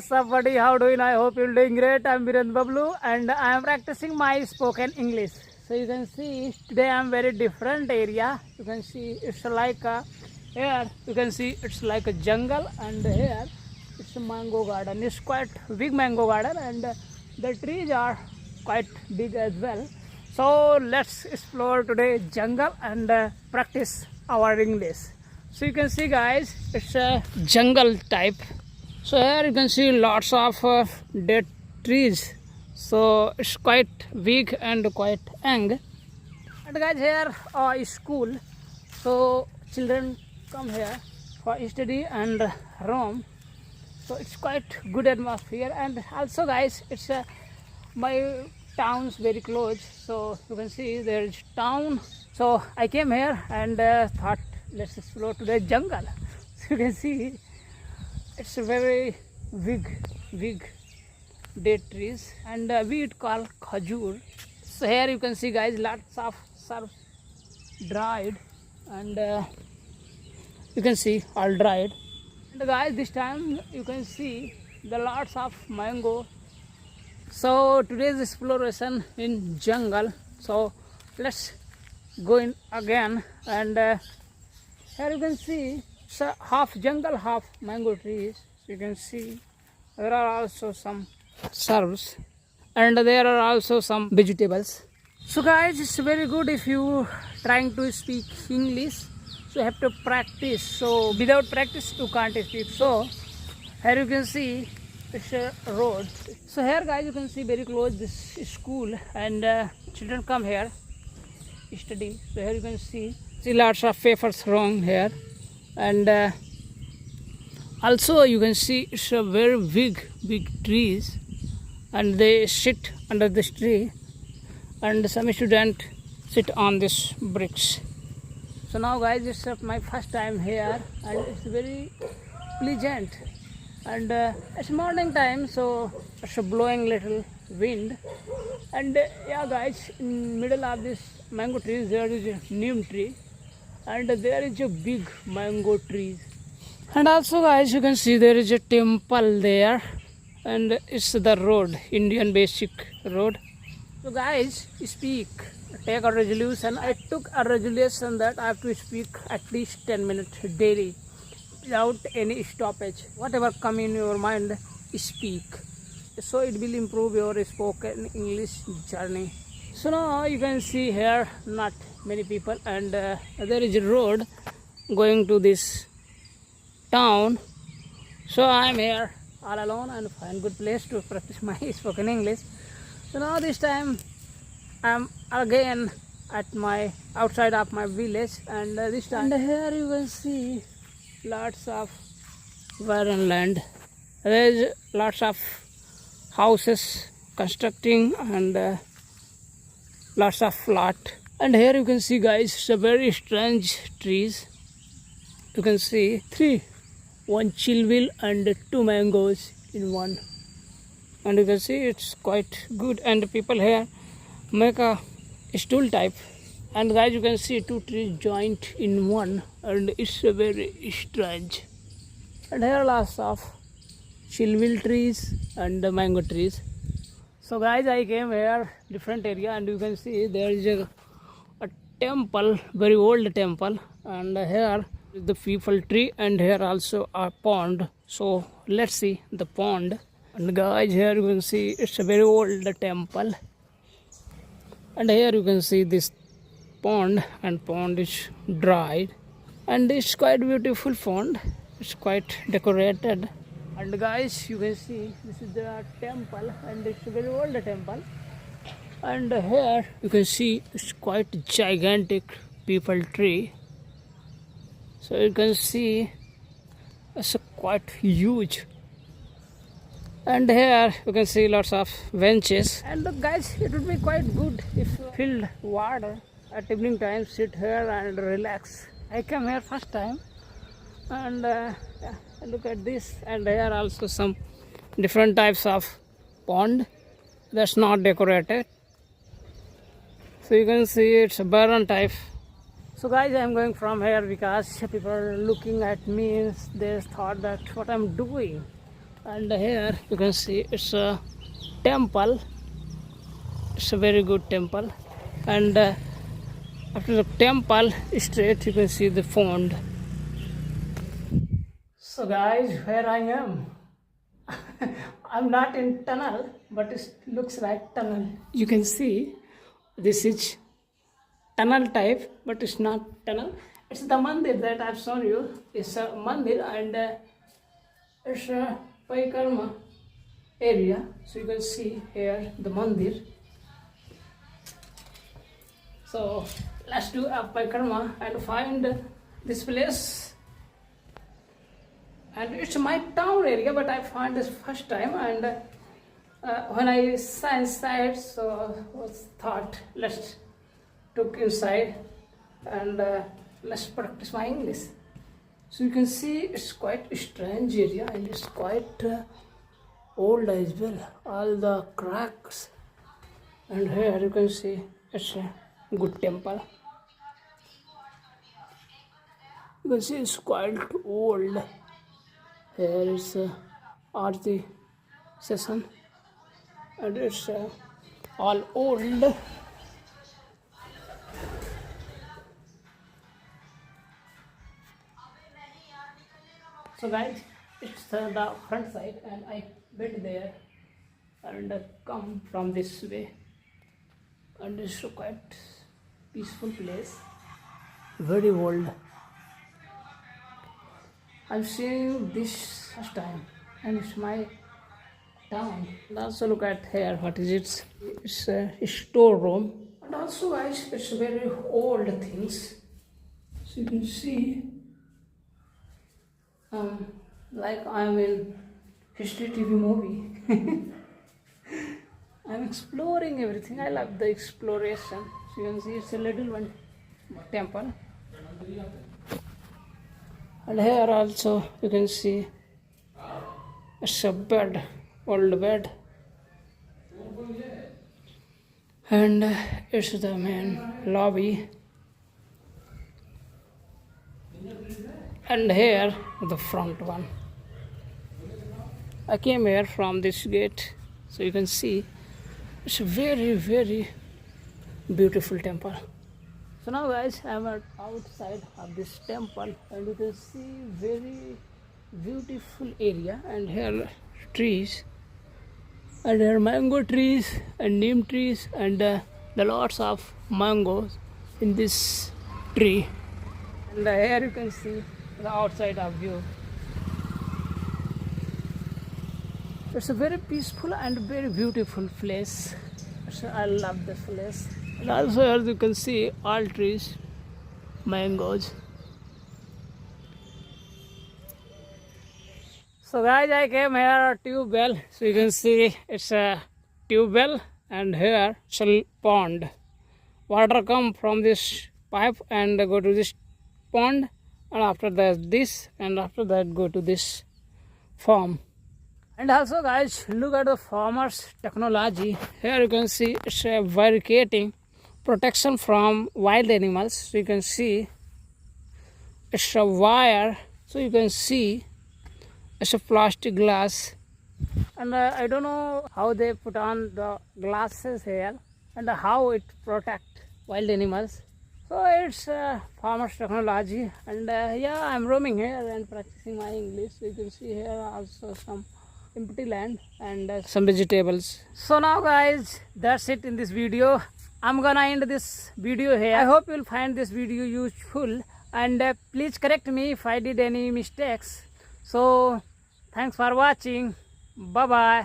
what's up buddy, how doing? I hope you're doing great. I'm Viren Bablu and I am practicing my spoken English. So you can see today I'm very different area. You can see it's like a, here you can see it's like a jungle, and here it's a mango garden. It's quite big mango garden, and the trees are quite big as well. So let's explore today jungle and practice our English. So you can see guys, it's a jungle type. So here you can see lots of dead trees. So it's quite big and quite young. And guys, here is school. So children come here for study and roam. So it's quite good atmosphere. And also guys, it's my town's very close. So you can see there is town. So I came here and thought let's explore to the jungle. So you can see it's a very big dead trees, and we call khajur. So here you can see guys, lots of herbs dried, and you can see all dried. And guys, this time you can see the lots of mango. So today's exploration in jungle. So let's go in again, and here you can see it's a half jungle, half mango trees. You can see there are also some herbs, and there are also some vegetables. So guys, it's very good if you trying to speak English. So you have to practice. So without practice you can't speak. So here you can see it's a road. So here guys, you can see very close this school, and children come here study. So here you can see lots of papers wrong here, and also you can see it's a very big trees, and they sit under this tree, and some student sit on this bricks. So now guys, it's my first time here, and it's very pleasant, and it's morning time, so it's blowing little wind. And yeah guys, in middle of this mango trees there is a neem tree, and there is a big mango trees. And also guys, you can see there is a temple there, and it's the road, Indian basic road. So guys, take a resolution. I took a resolution that I have to speak at least 10 minutes daily without any stoppage. Whatever come in your mind, speak. So it will improve your spoken English journey. So now you can see here not many people, and there is a road going to this town. So I'm here all alone and find good place to practice my spoken English. So now this time I'm again at my outside of my village, and this time, and here you can see lots of barren land. There is lots of houses constructing, and lots of lot. And here you can see guys, it's a very strange trees. You can see one chilwil and 2 mangoes in one, and you can see it's quite good. And people here make a stool type, and guys, you can see 2 trees joined in one, and it's a very strange. And here are lots of chilwil trees and the mango trees. So guys, I came here different area, and you can see there is a temple, very old temple, and here is the people tree, and here also a pond. So let's see the pond. And guys, here you can see it's a very old temple, and here you can see this pond, and pond is dried, and it's quite beautiful pond. It's quite decorated. And guys, you can see this is the temple, and it's a very old temple. And here you can see it's quite gigantic people tree. So you can see it's quite huge. And here you can see lots of benches. And look guys, it would be quite good if filled water at evening time, sit here and relax. I came here first time, and yeah, look at this. And here also some different types of pond that's not decorated. So you can see it's a barren type. So guys, I am going from here because people are looking at me. They thought that what I'm doing. And here you can see it's a temple. It's a very good temple. And after the temple, straight you can see the pond. So guys, where I am, I'm not in tunnel, but it looks like tunnel. You can see this is tunnel type, but it's not tunnel. It's the mandir that I've shown you. It's a mandir, and it's a Parikrama area. So you can see here the mandir. So let's do a Parikrama and find this place. And it's my town area, but I found this first time, and when I saw inside, so was thought let's took inside and let's practice my English. So you can see it's quite a strange area, and it's quite old as well, all the cracks. And here you can see it's a good temple. You can see it's quite old. Here is Aarti session, and it's all old. So guys, it's the front side, and I went there and come from this way, and it's a quite peaceful place, very old. I'm seeing this first time, and it's my town. And also look at here, what is it? It's a storeroom. And also guys, it's very old things. So you can see, like I'm in history TV movie. I'm exploring everything. I love the exploration. So you can see it's a little one temple. And here also you can see it's a bed, old bed, and it's the main lobby. And here the front one. I came here from this gate, so you can see it's a very, very beautiful temple. So now guys, I'm outside of this temple, and you can see very beautiful area, and here trees, and there are mango trees and neem trees, and the lots of mangoes in this tree. And here you can see the outside of view. It's a very peaceful and very beautiful place. So I love this place. And also here you can see all trees, mangoes. So guys, I came here at tube well. So you can see it's a tube well, and here it's a pond. Water come from this pipe and go to this pond, and after that this, and after that go to this farm. And also guys, look at the farmers technology. Here you can see it's a barricading protection from wild animals. So you can see it's a wire. So you can see it's a plastic glass, and I don't know how they put on the glasses here and how it protect wild animals. So it's farmers technology, and yeah, I'm roaming here and practicing my English. So you can see here also some empty land and some vegetables. So now guys, that's it in this video. I'm gonna end this video here. I hope you'll find this video useful, and please correct me if I did any mistakes. So thanks for watching. Bye bye.